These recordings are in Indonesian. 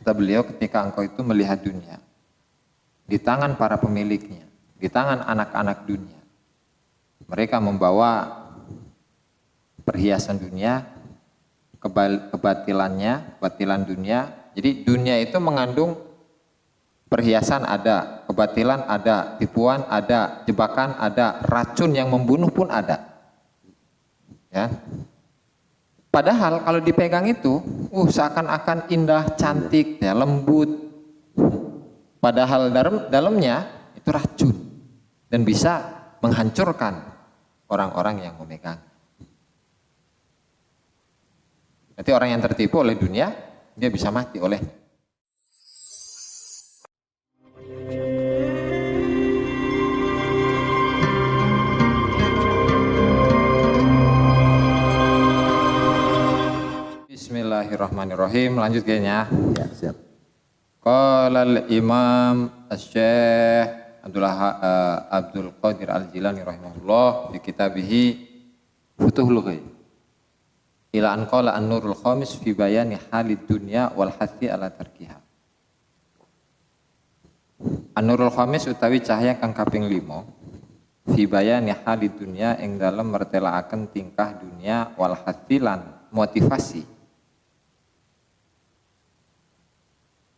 Kata beliau, ketika engkau itu melihat dunia di tangan para pemiliknya, di tangan anak-anak dunia, mereka membawa perhiasan dunia, kebatilan dunia. Jadi dunia itu mengandung perhiasan ada, kebatilan ada, tipuan ada, jebakan ada, racun yang membunuh pun ada. Ya. Padahal kalau dipegang itu, seakan-akan indah, cantik, ya, lembut. Padahal dalamnya itu racun dan bisa menghancurkan orang-orang yang memegang. Nanti orang yang tertipu oleh dunia, dia bisa mati oleh. Bismillahirrahmanirrahim. Lanjut kayaknya. Ya, siap. Qala al-Imam Asy-Syaikh Abdul Qadir Al-Jilani rahimahullah di kitabih Futuhul Ghaib. Ila an qala an-nurul khamis fi bayani halid dunya wal hathi ala tarkiha. An-nurul khamis utawi cahaya kang kaping 5 fi bayani halid dunya ing dalem mertelaaken tingkah dunia wal hathi lan motivasi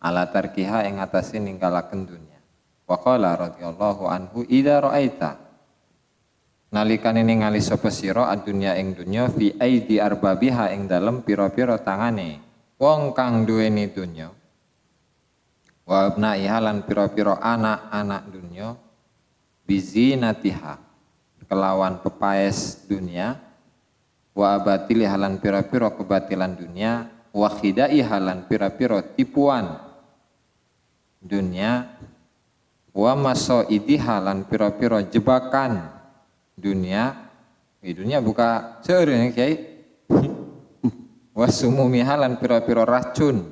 ala tarkiha ing atase ninggalaken dunya. Wa qala radhiyallahu anhu idza ra'aita nalikane ningali sapa sira adunya ing dunya fi aidi arbabiha ing dalem pira-pira tangane wong kang duweni dunya wa abnaiha lan pira-pira anak-anak dunya bizinatiha kelawan pepaes dunia wa abatili halan pira-pira kebatilan dunia wa khidai halan pira-pira tipuan dunia wa masoidi halan pira-pira jebakan dunia. Dunia buka seureun kiai. Wa sumumi halan pira-pira racun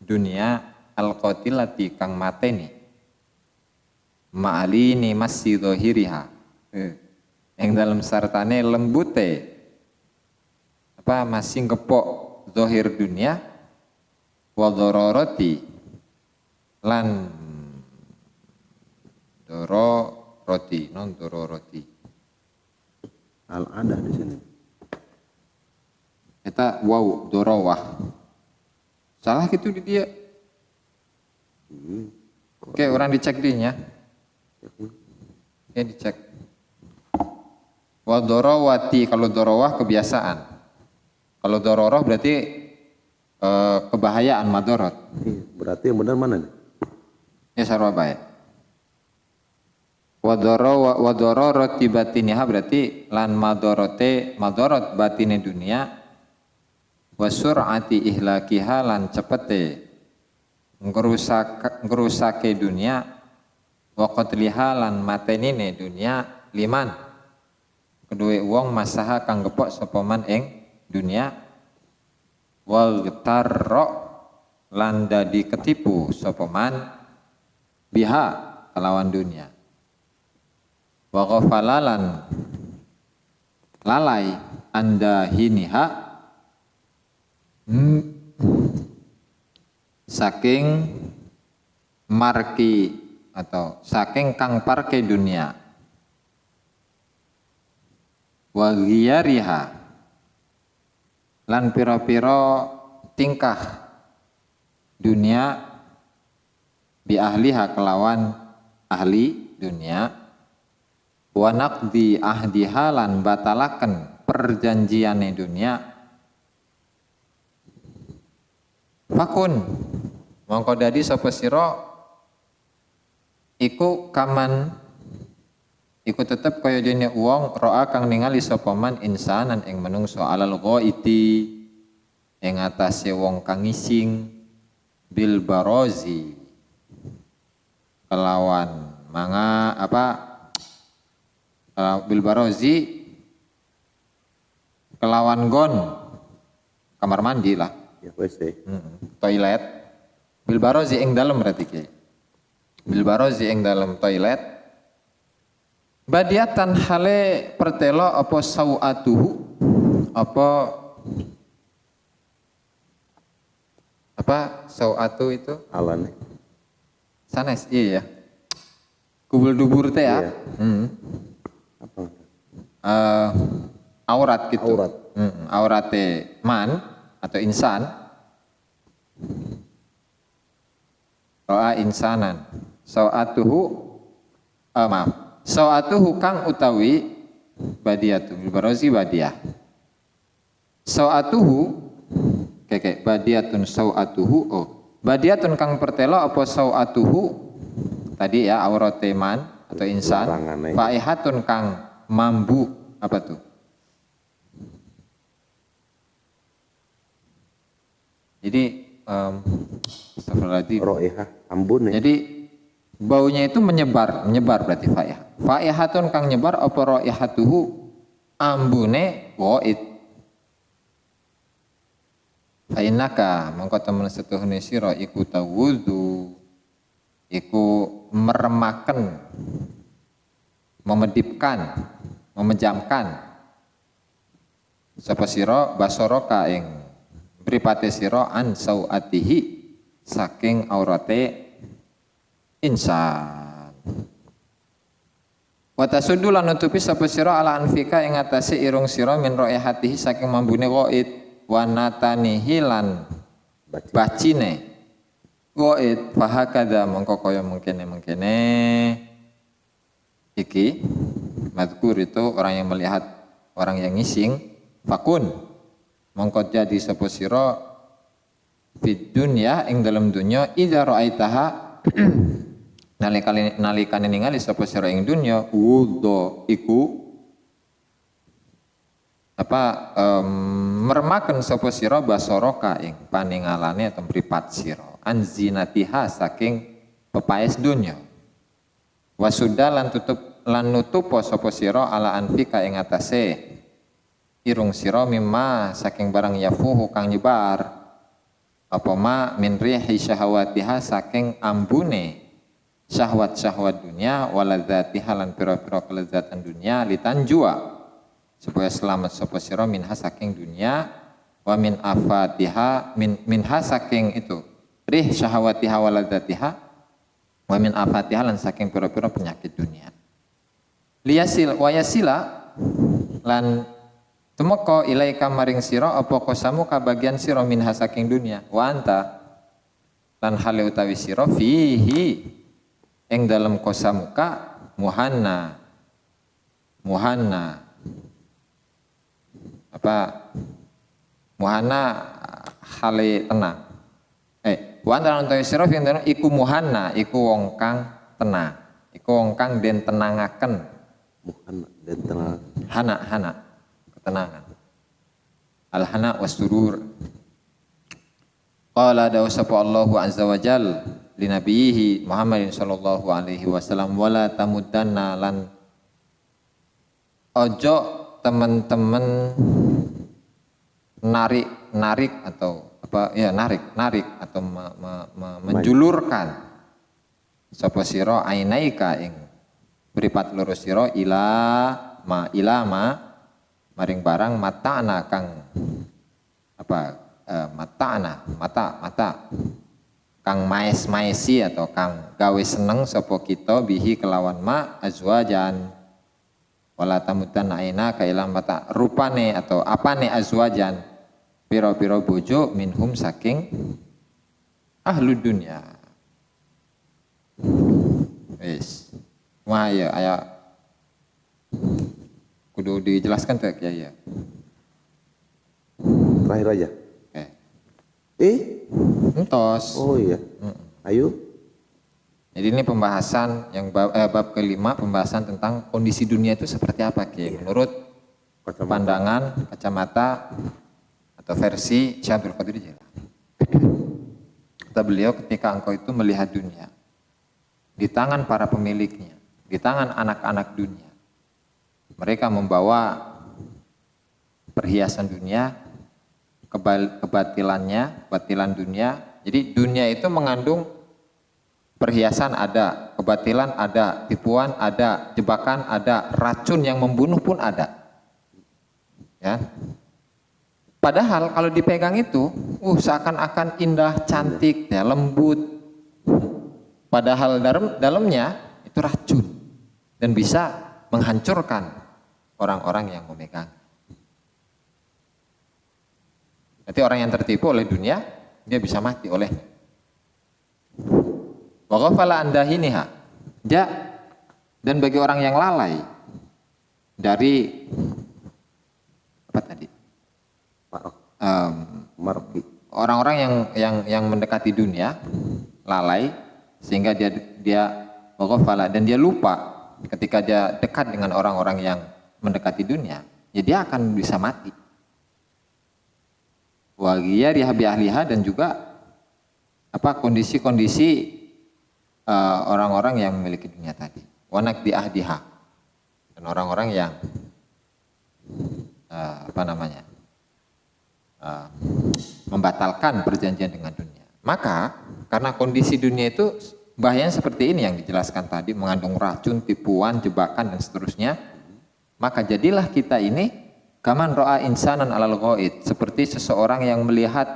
dunia alqatilati kang mateni ma'alini masjidhahiriha yang dalam sartane lembute apa masih ngepok zahir dunia wa dhararati lan dororoti non dororoti Al ada di sini. Eta wow dorowah salah gitu di dia. Oke, orang dicek dinya. Oke, dicek. Wa dorowati, kalau dorowah kebiasaan. Kalau dororoh berarti kebahayaan madorot. Berarti yang benar mana nih? Ya sarwa baik. Wa dororoti batiniha berarti lan madorot batine dunia. Wa sur'ati ihlakiha lan cepete ngerusake dunia. Wa qatliha lan matenine dunia liman. Kedua wong masaha kang gepok sapa man ing dunia. Wal tarro lan dadi ketipu sapa man biha kelawan dunia. Wa ghafalalan lalai anda hiniha saking marki atau saking kang parke dunia. Wa ghiyariha lan pira-pira tingkah dunia bi ahliha kelawan ahli dunia. Wa naqdi ahdiha lan batalaken perjanjiane dunia. Fakun mongko dadi sapa sira iku kaman iku tetep kaya dene wong roa kang ningali sapa man insanan ing menungso alal ghaiti ing atase wong kang ngising bil barozi kelawan manga apa bil barozi kelawan gon kamar mandi lah Ya WC. Toilet bil barozi ing dalem berarti ki bil barozi ing dalem toilet badiatan hale pertelo apa sawatuhu apa Apa sauatu itu? Alan. Sanes, iya ya. Kubul dubur teh ya. Iya. Apa? Aurat gitu. Aurat. Aurat teh man atau insan. Ro'a insanan. Sauatuhu kang utawi badiatu bil barozi badiah. Sauatuhu keke badiatun sauatuhu oh. Badiatun kang pertelo apa sauatuhu tadi ya aurate man atau insan. Larangan, Faihatun kang mambu apa tuh? Jadi astagfirullahaladzim. Ro'ihah ambun ya. Jadi baunya itu menyebar berarti faih. Faihatun kang nyebar apa raihatuhu ambune wa'id. Fainaka mongko temen setuhune sira iku tawudhu iku meremaken, memedipkan, memejamkan sapa sira basaraka ing mripate sira an sauatihi saking aurate insan. Wa tasuddu lan nutupi sapa sira ala anfika ing atase irung sira min raihatihi saking mambune wa'id wa natanihi lan bacine wa'id fahakadha mongko kaya mengkene iki mazkur itu orang yang melihat orang yang ngising fakun mongko jadi sapa sira fid dunya ing dalam dunya idza ra'aitaha nalikane ningali sapa sira ing dunya wudhu iku meremaken sapa sira basaraka ing paningalane atau mripat sira anzinatiha saking pepaes dunya wasuda lan nutup sapa sira ala anfika ing atase irung sira mimma saking barang yafuhu kang nyebar apa ma min rihi syahawatiha saking ambune syahwat-syahwat dunia waladzatiha lan pira-pira kelezatan dunia litanjua supaya selamat sapa sira minha saking dunia wa min afatiha minha saking itu rih syahawatiha waladzatiha wa min afatiha lan saking pira-pira penyakit dunia liyasil wa yasila lan tumeka ilaika maring sira apa kosamu ka bagian sira minha saking dunia wa anta lan hale utawi sira fihi ing dalem kosamuka muhanna muhanna hale tenang wa anta lan utawi sira fihi dalem iku muhanna iku wong kang tenang iku wong kang den tenangaken Muhanna dan tenang. hana ketenangan al-hana was-surur qala dawu sapa Allahu azza wa jal li nabiyhi Muhammadin sallallahu alaihi wasallam wala tamuddanna lan ojo teman-teman narik atau apa ya narik atau menjulurkan sapa sira ainaika ing mripat loro sira ilama maring barang mata'na kang mata kang maesi atau kang gawe seneng sapa kita bihi kelawan ma azwajan wala tamutan aina ka ilam mata rupane atau apane azwajan pira-pira bojo minhum saking ahlu dunya wis wah ya aya kudu dijelaskan tuh ya. Terakhir aja. Entos. Oh iya. Ayo. Jadi ini pembahasan yang bab kelima, pembahasan tentang kondisi dunia itu seperti apa Ki? Menurut pandangan kacamata atau versi Syekh Abdul Qadir Jilani. Kata beliau, ketika engkau itu melihat dunia di tangan para pemiliknya, di tangan anak-anak dunia, mereka membawa perhiasan dunia, kebatilan dunia. Jadi dunia itu mengandung perhiasan ada, kebatilan ada, tipuan ada, jebakan ada, racun yang membunuh pun ada. Ya. Padahal kalau dipegang itu, seakan-akan indah, cantik, ya, lembut. Padahal dalamnya itu racun dan bisa menghancurkan orang-orang yang memegang. Nanti orang yang tertipu oleh dunia, dia bisa mati oleh. Wa ghafala an dahiniha. Dan bagi orang yang lalai dari apa tadi? Orang-orang yang mendekati dunia, lalai sehingga dia waghafala dan dia lupa ketika dia dekat dengan orang-orang yang mendekati dunia, ya dia akan bisa mati. Wa ghiyari ahliha dan juga kondisi-kondisi orang-orang yang memiliki dunia tadi. Wa naqdi ahdiha dan orang-orang yang membatalkan perjanjian dengan dunia. Maka karena kondisi dunia itu bahayanya seperti ini yang dijelaskan tadi, mengandung racun, tipuan, jebakan dan seterusnya, maka jadilah kita ini kaman ro'a insanan alal ghaid, seperti seseorang yang melihat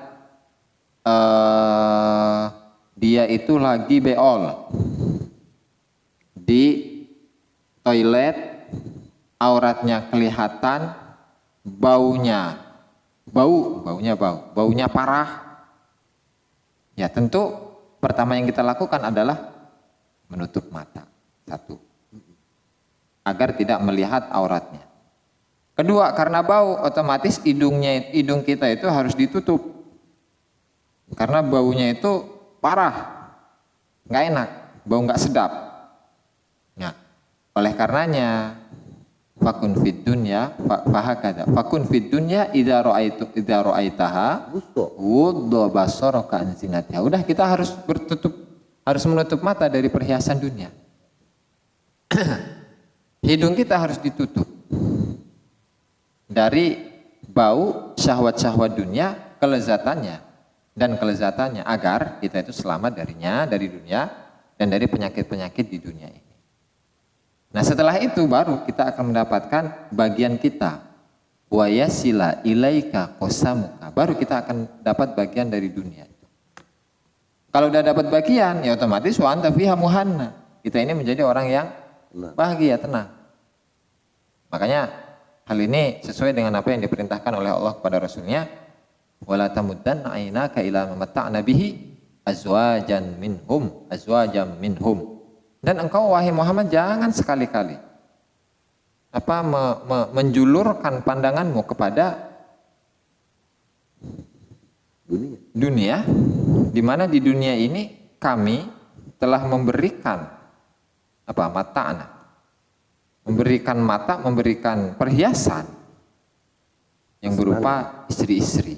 dia itu lagi beol di toilet, auratnya kelihatan, baunya parah. Ya tentu pertama yang kita lakukan adalah menutup mata, satu, agar tidak melihat auratnya. Kedua, karena bau, otomatis hidung kita itu harus ditutup, karena baunya itu parah, nggak enak, bau nggak sedap. Nah, oleh karenanya fakun fid dunya fahakada fakun fid dunya idza ra'aitaha wudda basaraka an zinatiha. Udah, kita harus menutup mata dari perhiasan dunia. Hidung kita harus ditutup dari bau syahwat-syahwat dunia, kelezatannya agar kita itu selamat dari dunia dan dari penyakit-penyakit di dunia ini. Nah, setelah itu baru kita akan mendapatkan bagian kita. Wa yasila ilaika qasamuka. Baru kita akan dapat bagian dari dunia itu. Kalau udah dapat bagian, ya otomatis wa anta fiha muhanna. Kita ini menjadi orang yang bahagia, tenang. Makanya hal ini sesuai dengan apa yang diperintahkan oleh Allah kepada Rasulnya. Wala tamuddanna aynaka ila ma matta'na bihi azwajan minhum. Dan engkau wahai Muhammad jangan sekali-kali menjulurkan pandanganmu kepada dunia, di mana di dunia ini kami telah memberikan mata'na, memberikan perhiasan yang berupa istri-istri.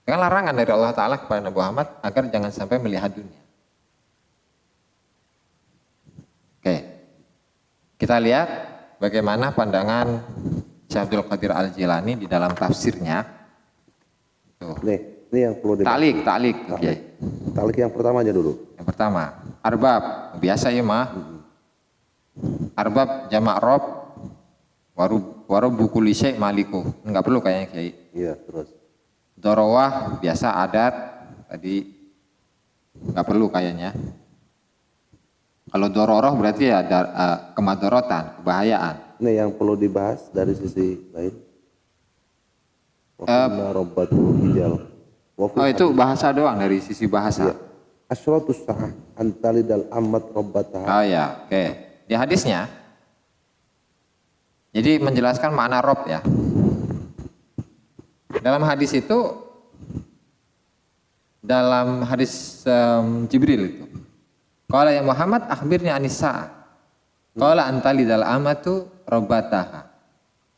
Dengan larangan dari Allah Ta'ala kepada Nabi Muhammad agar jangan sampai melihat dunia. Oke, kita lihat bagaimana pandangan Syekh Abdul Qadir Al-Jilani di dalam tafsirnya. Tuh. Ini yang perlu Ta'liq. Oke. Ta'liq yang pertama aja dulu. Yang pertama, arbab, biasa ya mah. Arbab jamak rob, waru buku lisek maliku. Enggak perlu kayaknya Kiai. Iya, terus. Dorowah biasa adat, tadi enggak perlu kayaknya. Kalau dororoh berarti ada kemadorotan, kebahayaan. Ini yang perlu dibahas dari sisi lain. Itu bahasa doang, dari sisi bahasa. Ya. Asratus sa'ah antalidal amat robbataha. Oh ya, oke. Di hadisnya, jadi menjelaskan makna rob ya. Dalam hadis itu, dalam hadis Jibril itu, qala ya Muhammad akhbirni anisa. Qala antalidal amatu robbataha.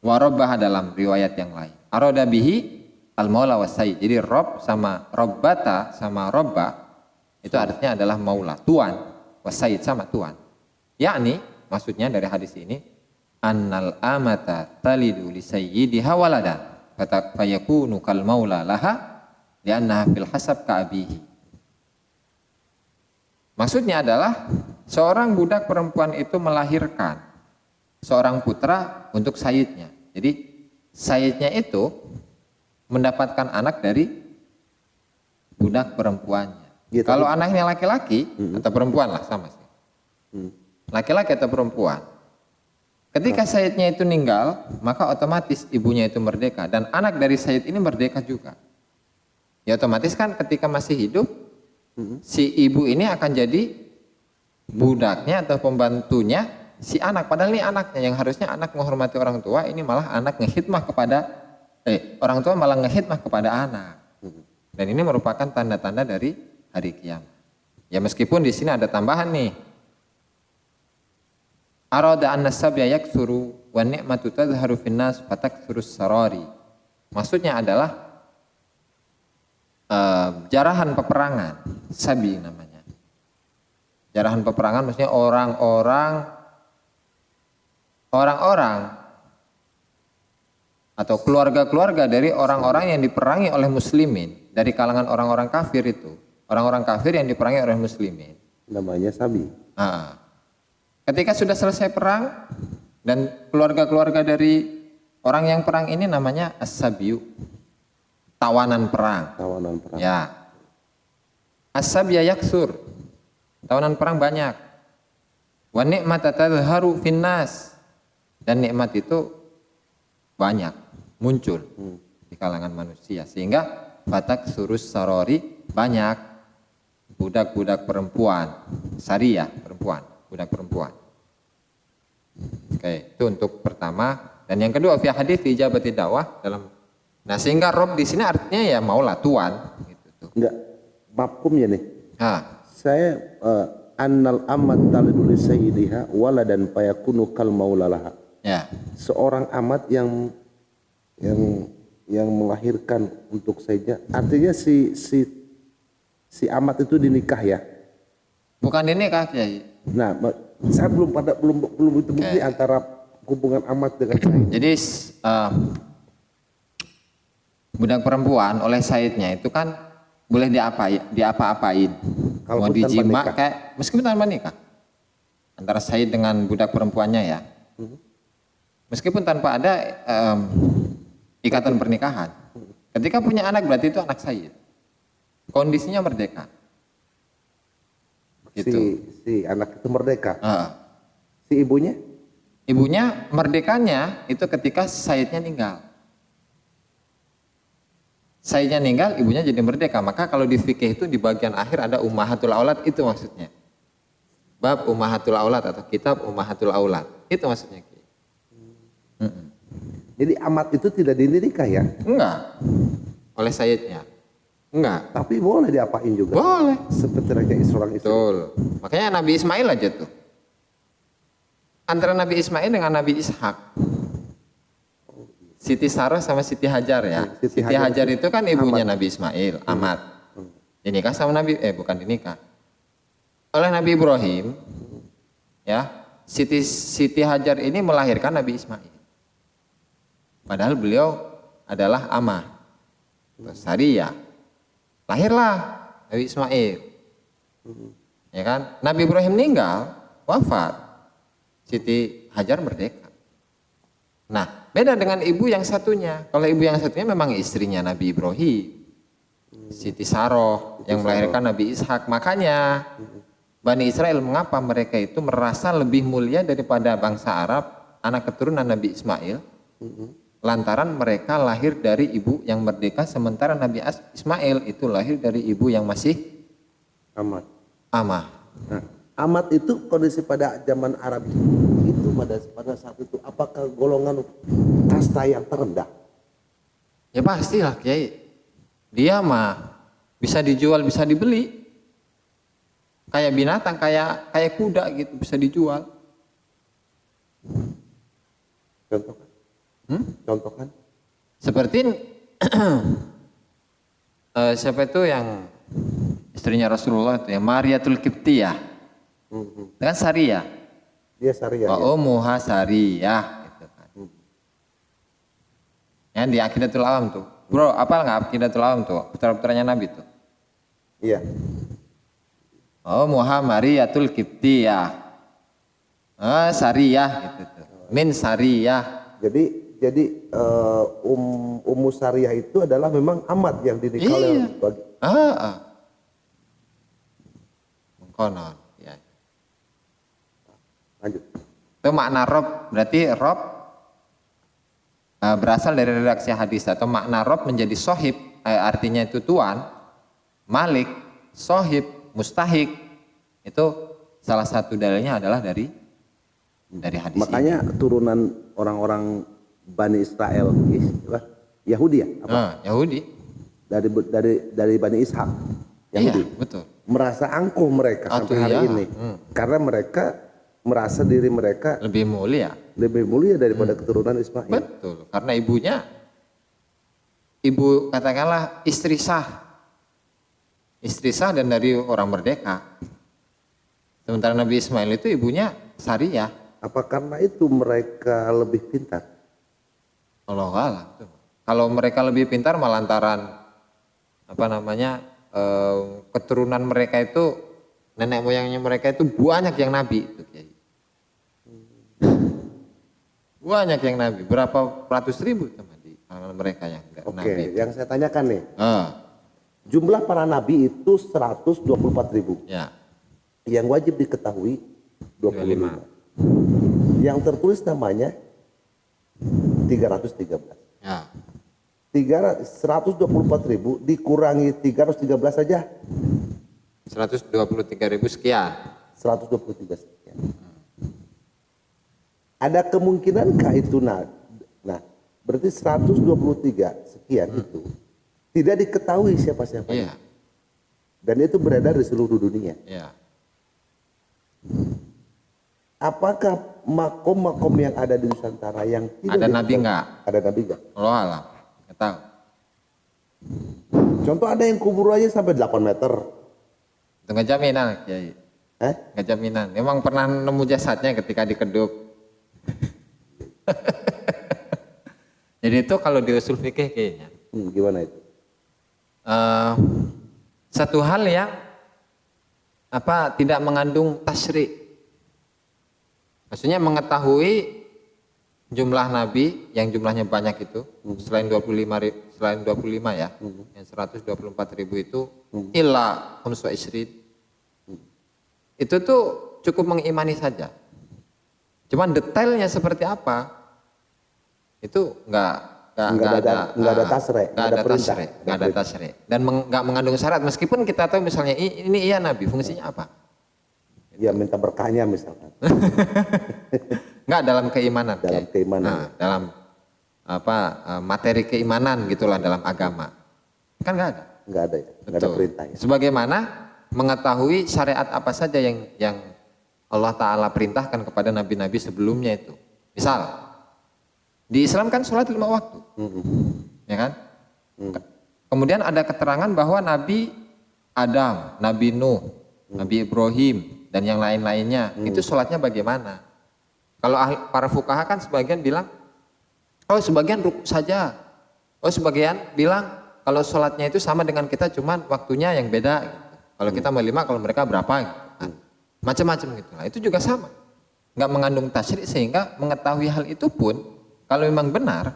Wa robbaha dalam riwayat yang lain. Aroda bihi al-maula was-sayyid. Jadi rob sama robbata sama robba itu artinya adalah maula, tuan, was-sayyid sama tuan. Yakni maksudnya dari hadis ini annal amata talidu li sayyidiha waladan fayakunu kal maula laha li'annaha fil hasab ka abihi. Maksudnya adalah seorang budak perempuan itu melahirkan seorang putra untuk sayyidnya. Jadi Sayyidnya itu mendapatkan anak dari budak perempuannya. Ya, Kalau anaknya laki-laki atau perempuan lah sama sih. Laki-laki atau perempuan. Ketika Sayyidnya itu meninggal, maka otomatis ibunya itu merdeka dan anak dari Sayyid ini merdeka juga. Ya otomatis kan ketika masih hidup, si ibu ini akan jadi budaknya atau pembantunya si anak. Padahal ini anaknya yang harusnya anak menghormati orang tua, ini malah anak ngehidmah kepada orang tua malah ngehidmah kepada anak. Dan ini merupakan tanda-tanda dari hari kiamat. Ya meskipun di sini ada tambahan nih. Arada an-nasab yaksuru wa ni'matu tadhharu finnas fatakthurus sarari. Maksudnya adalah jarahan peperangan, sabi namanya. Jarahan peperangan maksudnya orang-orang atau keluarga-keluarga dari orang-orang yang diperangi oleh muslimin dari kalangan orang-orang kafir itu. Orang-orang kafir yang diperangi oleh muslimin. Namanya sabi. Ketika sudah selesai perang dan keluarga-keluarga dari orang yang perang ini namanya as-sabiyu, tawanan perang. Tawanan perang. Ya. As-sabya yaksur, tawanan perang banyak. Wa ni'mata tadhharu finnas, dan nikmat itu banyak muncul di kalangan manusia sehingga batak surus sarori banyak budak-budak perempuan, syariah perempuan. Budak perempuan. Oke, itu untuk pertama. Dan yang kedua, fi hadits ijabati dakwah dalam. Nah, sehingga rob di sini artinya ya maulah tuan. Gitu tuh. Enggak, mafhumnya nih. Saya annal amat talidu li sayyidiha waladan fayakunu kal maulalaha. Ya. Seorang amat yang melahirkan untuk saja. Artinya si amat itu dinikah ya. Bukan dinikah, Kiai. Nah, saya belum itu bukti antara hubungan amat dengan sayyid. Jadi budak perempuan oleh sayyidnya itu kan boleh diapa-apain. Kalau mau dijima kayak meskipun tanpa nikah. Antara sayyid dengan budak perempuannya ya. Meskipun tanpa ada ikatan pernikahan. Ketika punya anak berarti itu anak sayyid. Kondisinya merdeka. Gitu. Si anak itu merdeka. Si ibunya? Ibunya merdekanya itu ketika sayyidnya meninggal. Sayyidnya meninggal, ibunya jadi merdeka. Maka kalau di fikih itu di bagian akhir ada ummahatul aulad, itu maksudnya. Bab ummahatul aulad atau kitab ummahatul aulad. Itu maksudnya. Jadi amat itu tidak dinikah ya? Enggak. Oleh sayyidnya. Enggak. Tapi boleh diapain juga. Boleh. Seperti raja seorang istri. Betul. Makanya Nabi Ismail aja tuh. Antara Nabi Ismail dengan Nabi Ishak. Siti Sarah sama Siti Hajar ya. Siti Hajar itu kan ibunya Nabi Ismail, amat. Dinikah sama Nabi, bukan dinikah. Oleh Nabi Ibrahim, ya, Siti Hajar ini melahirkan Nabi Ismail. Padahal beliau adalah amah, Sariyah. Lahirlah Nabi Ismail. Ya kan? Nabi Ibrahim meninggal, wafat. Siti Hajar merdeka. Nah, beda dengan ibu yang satunya. Kalau ibu yang satunya memang istrinya Nabi Ibrahim. Siti Saroh yang melahirkan Nabi Ishak. Makanya Bani Israel mengapa mereka itu merasa lebih mulia daripada bangsa Arab, anak keturunan Nabi Ismail. Lantaran mereka lahir dari ibu yang merdeka, sementara Nabi Ismail itu lahir dari ibu yang masih amah. Nah, amat itu kondisi pada zaman Arab itu pada saat itu apakah golongan kasta yang terendah? Ya pastilah Kiai. Dia mah bisa dijual, bisa dibeli. Kayak binatang, kayak kuda gitu bisa dijual. Contohkan. Contohkan. Seperti siapa itu yang istrinya Rasulullah itu ya, Mariatul Qibtiyah. Kan Sariyah. Dia Sariyah. Wa ummuha Sariyah gitu kan. Ya di Aqidatul Awam tuh. Bro, apal enggak Aqidatul Awam tuh? Putra-putranya Nabi tuh. Iya. Oh, Mariatul Qibtiyah. Sariyah gitu tuh. Min Sariyah. Jadi Jadi Ummu Sariyah itu adalah memang amat yang dinikahi oleh bagi. Mengkonon. Ya. Lanjut. Itu makna rob, berarti rob berasal dari redaksi hadis, atau makna rob menjadi sohib, artinya itu tuan, malik, sohib, mustahik. Itu salah satu dalilnya adalah dari hadis. Makanya ini. Turunan orang-orang Bani Israel, Yahudi ya? Yahudi. Dari Bani Ishak. Yahudi. Iya, betul. Merasa angkuh mereka sampai hari ini. Karena mereka merasa diri mereka lebih mulia daripada keturunan Ismail. Betul, karena ibu katakanlah istri sah dan dari orang merdeka. Sementara Nabi Ismail itu ibunya Sariyah. Apa karena itu mereka lebih pintar? Allah alam. Kalau mereka lebih pintar malah lantaran keturunan mereka itu, nenek moyangnya mereka itu banyak yang nabi itu, Kiai. Banyak yang nabi, berapa ratus ribu sama di kalangan mereka yang enggak nabi. Oke, yang saya tanyakan nih. Jumlah para nabi itu 124.000. Ya. Yang wajib diketahui 25. Yang tertulis namanya 313. Ya. 124.000 dikurangi 313 saja. 123.000 sekian. 123 sekian. Ada kemungkinankah itu nah berarti 123 sekian itu tidak diketahui siapa-siapanya. Iya. Dan itu beredar di seluruh dunia. Iya. Apakah makom-makom yang ada di Nusantara yang tidak ada nabi enggak? Ada nabi enggak? Allah alam. Enggak tahu. Contoh ada yang kubur aja sampai 8 meter. Itu enggak jaminan, Kiai. Enggak jaminan. Emang pernah nemu jasadnya ketika dikeduk. Jadi itu kalau di usul fikih kayaknya. Gimana itu? Satu hal yang tidak mengandung tasyri'. Maksudnya mengetahui jumlah nabi yang jumlahnya banyak itu, selain 25 ya, yang 124.000 itu illa khamsu isrin. Itu tuh cukup mengimani saja. Cuman detailnya seperti apa itu nggak ada tasre, nggak ada tasre, dan nggak mengandung syarat. Meskipun kita tahu misalnya ini iya nabi, fungsinya apa? Ya minta berkahnya misalkan. Nggak dalam keimanan. Dalam keimanan. Nah, dalam materi keimanan gitulah dalam agama. Kan nggak ada. Nggak ada ya. Nggak ada perintahnya. Sebagaimana mengetahui syariat apa saja yang Allah Ta'ala perintahkan kepada nabi-nabi sebelumnya itu. Misal, di Islam kan sholat 5 waktu. Ya kan? Kemudian ada keterangan bahwa Nabi Adam, Nabi Nuh, Nabi Ibrahim, dan yang lain-lainnya, itu sholatnya bagaimana? Kalau para fuqaha kan sebagian bilang, sebagian rukuk saja. Sebagian bilang, kalau sholatnya itu sama dengan kita, cuman waktunya yang beda. Gitu. Kalau kita mau 5, kalau mereka berapa? Gitu. Macam-macam gitu. Nah, itu juga sama. Nggak mengandung tasyri', sehingga mengetahui hal itu pun, kalau memang benar,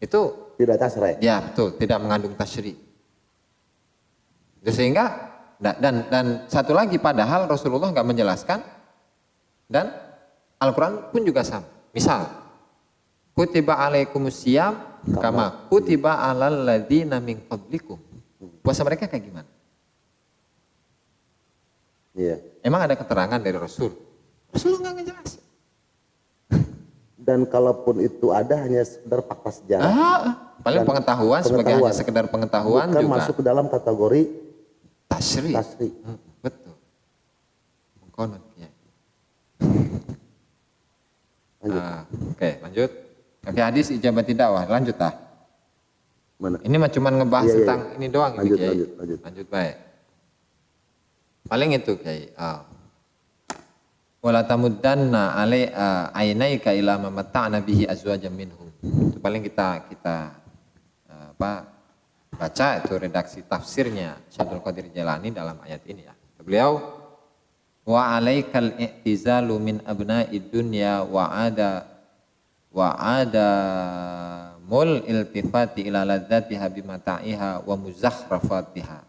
itu tidak tasri'. Ya betul, tidak mengandung tasyri'. Sehingga dan satu lagi, padahal Rasulullah nggak menjelaskan, dan Al-Quran pun juga sama. Misal, kutiba alaikumusiyam kama kutiba alal ladzina min qablikum. Puasa mereka kayak gimana? Iya. Emang ada keterangan dari Rasul? Rasul nggak ngejelasin. Dan kalaupun itu ada, hanya sekedar fakta sejarah. Paling pengetahuan, sebagai hanya sekedar pengetahuan, bukan juga masuk ke dalam kategori tasyri'. Betul. Mengkonon ya. Oke, lanjut. Oke, hadis ijabat dakwah, lanjut ah. Mana? Ini mah cuma ngebahas tentang ini doang. Lanjut. Baik. Paling itu Kiai. Wala tamuddanna ainaika ila ma matta'na bihi azwajan minhum. Itu paling kita baca itu redaksi tafsirnya Syaikhul Qadir Jailani dalam ayat ini ya. Beliau wa alaikal i'tizalu min abna'id dunya wa ada wa ada mul iltifati ila ladzatiha bimata'iha wa muzakhrafatiha.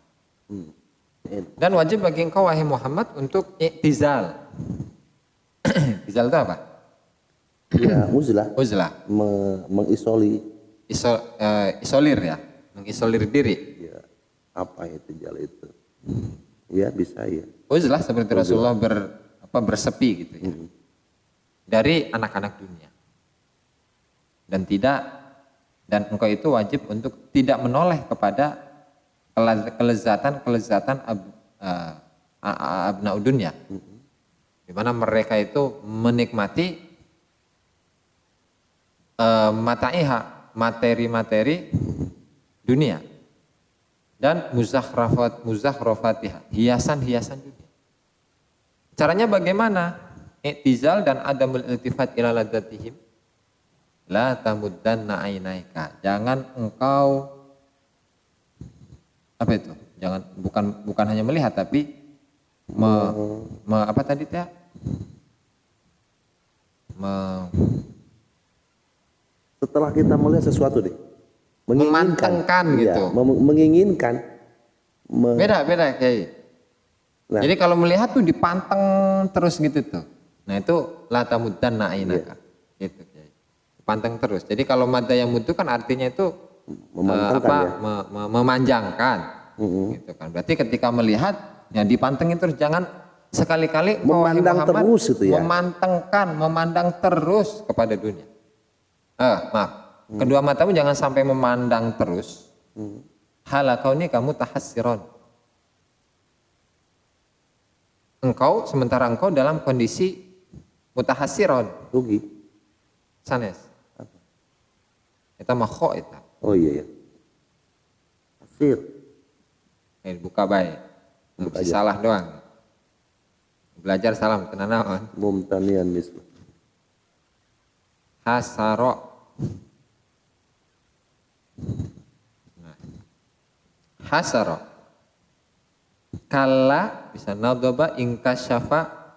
Dan wajib bagi engkau wahai Muhammad untuk i'tizal. I'tizal itu apa? Ya, uzlah. Uzlah. Isolir ya, mengisolir diri. Ya, apa i'tizal itu? Ya bisa ya. Uzlah seperti Rasulullah bersepi gitu ya. Dari anak-anak dunia. Dan engkau itu wajib untuk tidak menoleh kepada kelezatan abna'ud dunya. Di mana mereka itu menikmati materi-materi dunia dan muzakhrafatiha, hiasan-hiasan dunia. Caranya bagaimana? I'tizal dan adamul iltifat ila ladzatihim. La tamuddanna ainaika. Jangan engkau apa itu? Bukan hanya melihat tapi apa tadi teh? Setelah kita melihat sesuatu deh, memantengkan gitu. Ya, menginginkan. Beda kayak. Nah. Jadi kalau melihat tuh dipanteng terus gitu tuh. Nah itu la tamuddanna ainaka. Iya. Gitu. Panteng terus. Jadi kalau madda yang mutu kan artinya itu memanjangkan. Gitu kan. Berarti ketika melihat ya dipantengin terus, jangan sekali-kali memandang terus itu ya. Memandang terus kepada dunia. Kedua matamu jangan sampai memandang terus. Halakauni kamu tahassiron. Sementara engkau dalam kondisi mutahassiron. Rugi. Sanes. Kita makho itu. Oh iya. Hasir. Buka baik. Salah doang. Belajar salam tenanaon. Mumtanian misal. Hasaro. Nah. Hasaro. Kalla bisa nadaba ingkasyafa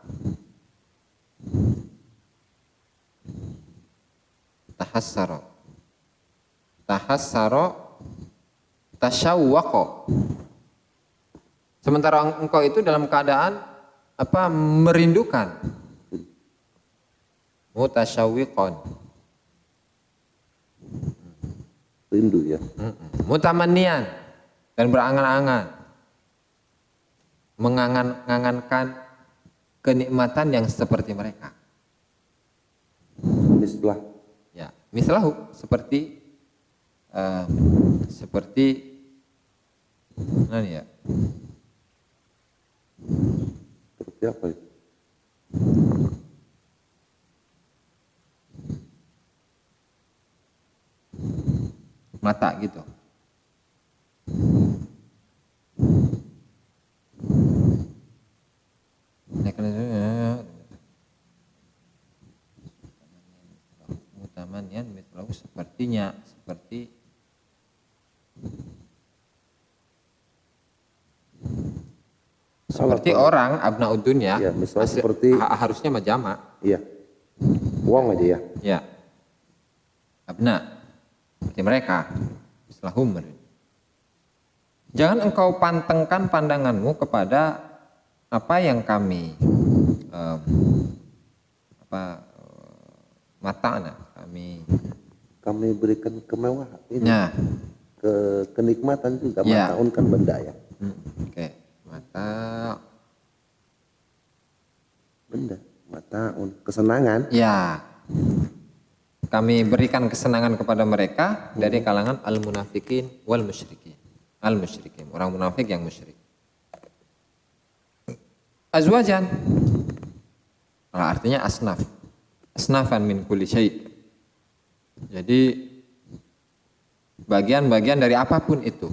tahassaro tasyawwaqo. Sementara engkau itu dalam keadaan merindukan. Mutasyawwiqon. Rindu ya. Mutamannian dan berangan-angan. Mengangan-angankan kenikmatan yang seperti mereka. Mislahu seperti mana ya? Seperti apa itu? Mata gitu. Mutamannian mislahu seperti orang abnaud dunya ya, seperti harusnya majama. Iya. Uang aja ya. Ya. Abna seperti mereka. Mislahum. Jangan engkau pantengkan pandanganmu kepada apa yang kami kami berikan kemewahan ini. Nah. Kenikmatan juga ya. Mataun kan benda ya. Oke. Mata benda, mataun, kesenangan. Ya. Kami berikan kesenangan kepada mereka dari kalangan al-munafikin wal musyrikin. Al-musyrikin, orang munafik yang musyrik. Azwajan. Artinya asnaf. Asnafan min kulli syai'. Jadi bagian-bagian dari apapun itu.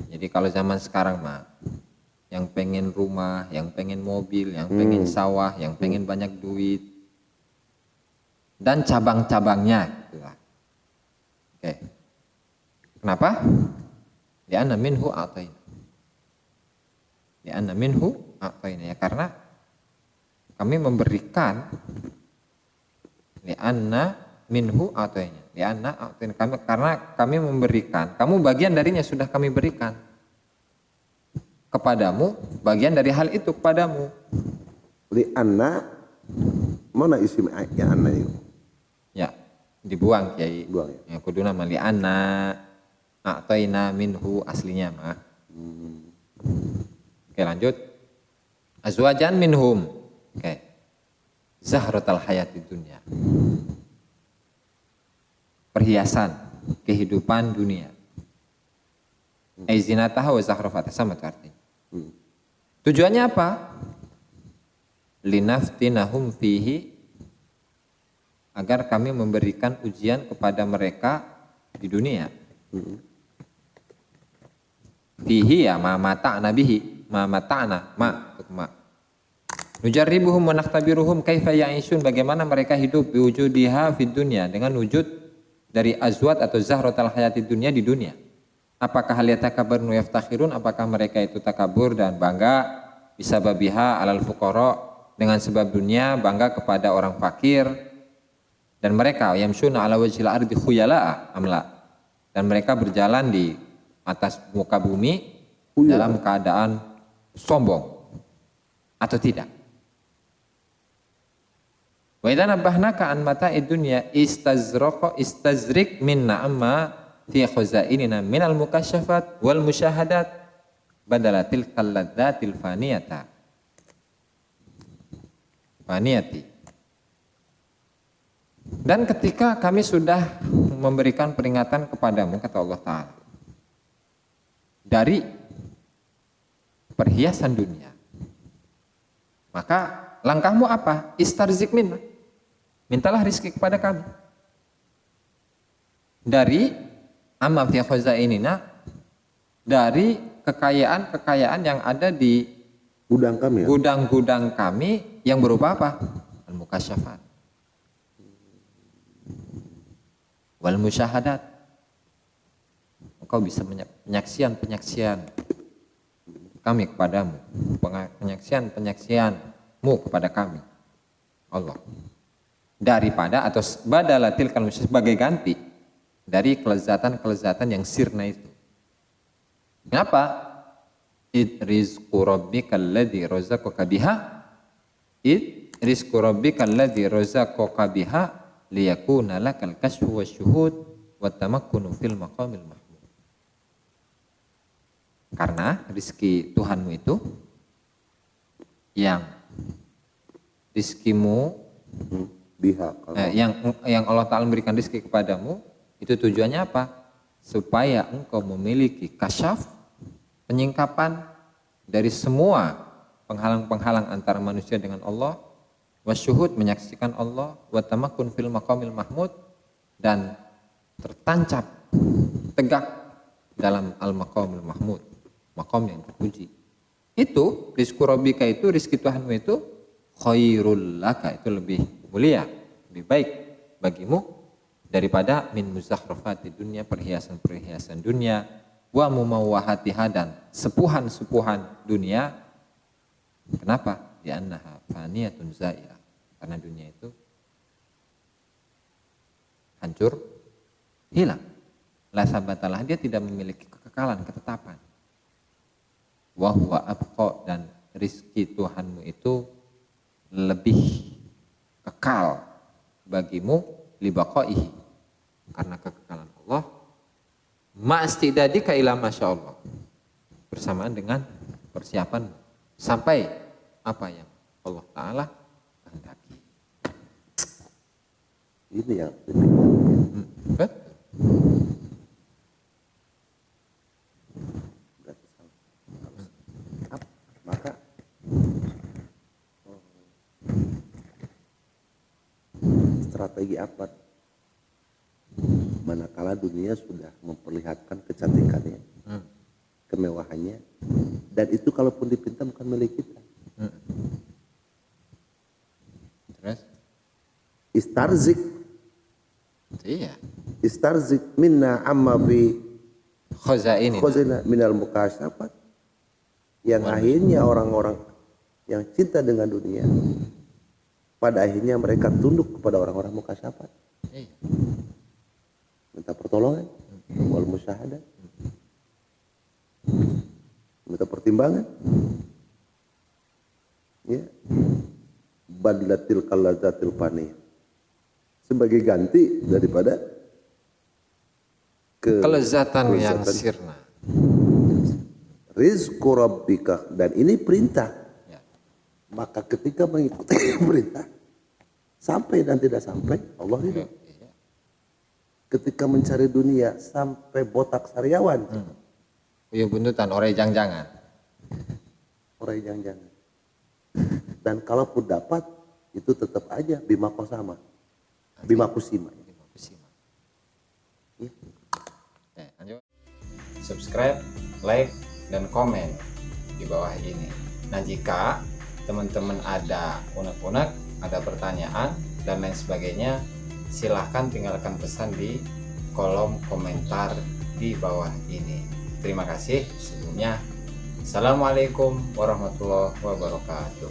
Jadi kalau zaman sekarang mah yang pengen rumah, yang pengen mobil, yang pengen sawah, yang pengen banyak duit dan cabang-cabangnya gitu lah. Oke. Kenapa? Li'anna minhu a'tayna. Li'anna minhu a'tayna ya, karena kami memberikan Li'anna minhu a'tayna. Li'anna a'tayna, karena kami memberikan, kamu bagian darinya sudah kami berikan kepadamu, bagian dari hal itu kepadamu. Li'anna, mana isim ya anna itu? Ya, dibuang Kiai. Buang ya. Kudu nama li'anna a'tayna minhu aslinya mah. Oke, lanjut. Azwajan minhum. Oke. Zahratal hayatid dunya. Perhiasan kehidupan dunia. Aizinataha wa zahrafata, sama artinya. Tujuannya apa? Linaftinahum fihi, agar kami memberikan ujian kepada mereka di dunia. Fihi ya ma mata'na bihi, ma mata'na, ma. Nujarribuhum wa nakhtabiruhum kaifa ya'ishun, bagaimana mereka hidup biwujudiha fid dunya, dengan wujud dari azwat atau zahratal hayatid dunya di dunia. Apakah hal yatakabbarun wa yaftakhirun, apakah mereka itu takabur dan bangga bisa babiha alal fuqara, dengan sebab dunia, bangga kepada orang fakir, dan mereka yamshuna ala wajhil ardi khuyala'a amla, dan mereka berjalan di atas muka bumi dalam keadaan sombong atau tidak. Wa idza nabahnaka an mata'id dunya istazrik minna amma fi khazainina minal mukasyafat wal musyahadat badalatil kalladzatil faniyati. Dan ketika kami sudah memberikan peringatan kepadamu, kata Allah Ta'ala, dari perhiasan dunia, maka langkahmu apa? Istarzik minna, mintalah rizki kepada kami dari amma fi khazainina, dari kekayaan-kekayaan yang ada di gudang kami, ya? Gudang-gudang kami yang berupa apa? Al-mukasyafat wal musyahadat. Engkau bisa penyaksian kami kepadamu, penyaksianmu kepada kami, Allah, daripada atau badalatil kalmu, sebagai ganti dari kelezatan-kelezatan yang sirna itu. Kenapa? Rizqu rabbikal ladzi razaqaka biha, rizqu rabbikal ladzi razaqaka biha liyakuna lakal kashfu wasyuhud wa tamakkunu fil maqamil mahmud. Karena rizki Tuhanmu itu, yang rizkimu yang Allah Ta'ala memberikan rizki kepadamu, itu tujuannya apa? Supaya engkau memiliki kasyaf, penyingkapan dari semua penghalang-penghalang antara manusia dengan Allah, wasyuhud, menyaksikan Allah, wa tamakkun fil maqamil mahmud, dan tertancap tegak dalam al-maqamil mahmud, maqam yang terpuji. Itu rizku rabbika, itu rizki Tuhanmu itu khairul laka, itu lebih mulia, lebih baik bagimu daripada min muzakhrafati dunia, perhiasan-perhiasan dunia, wa mumawahatiha, dan sepuhan-sepuhan dunia. Kenapa? Di annaha faniyatun zairah, karena dunia itu hancur, hilang. La sabatalah, dia tidak memiliki kekekalan, ketetapan. Wa huwa abqa, dan rizki Tuhanmu itu lebih kekal bagimu, libaqaihi, karena kekekalan Allah, ma'astidadika ila masyaallah, bersamaan dengan persiapan sampai apa yang Allah Ta'ala kehendaki. Ini yang Betul. Maka strategi apa manakala dunia sudah memperlihatkan kecantikannya, kemewahannya, dan itu kalaupun dipinta bukan milik kita. Terus? Istarzik, Iya. istarzik minna amma fi Khazainina minal mukasyafat, yang akhirnya orang-orang yang cinta dengan dunia pada akhirnya mereka tunduk kepada orang-orang mukasyafat, minta pertolongan, wal musyahadah, minta pertimbangan, ya, badlatil kalazatil fani, sebagai ganti daripada kelezatan yang sirna. Rizqu rabbika, dan ini perintah. Ya. Maka ketika mengikuti perintah, sampai dan tidak sampai, Allah ridho. Ya. Ketika mencari dunia sampai botak sariawan. Uyuh buntutan, orai jangan-jangan. Orai jangan-jangan. Dan kalaupun dapat, itu tetap aja bima kosama. Bima kusima. Ya. Subscribe, like, dan komen di bawah ini. Nah, jika teman-teman ada unek-unek, ada pertanyaan dan lain sebagainya, silahkan tinggalkan pesan di kolom komentar di bawah ini. Terima kasih sebelumnya. Assalamualaikum warahmatullahi wabarakatuh.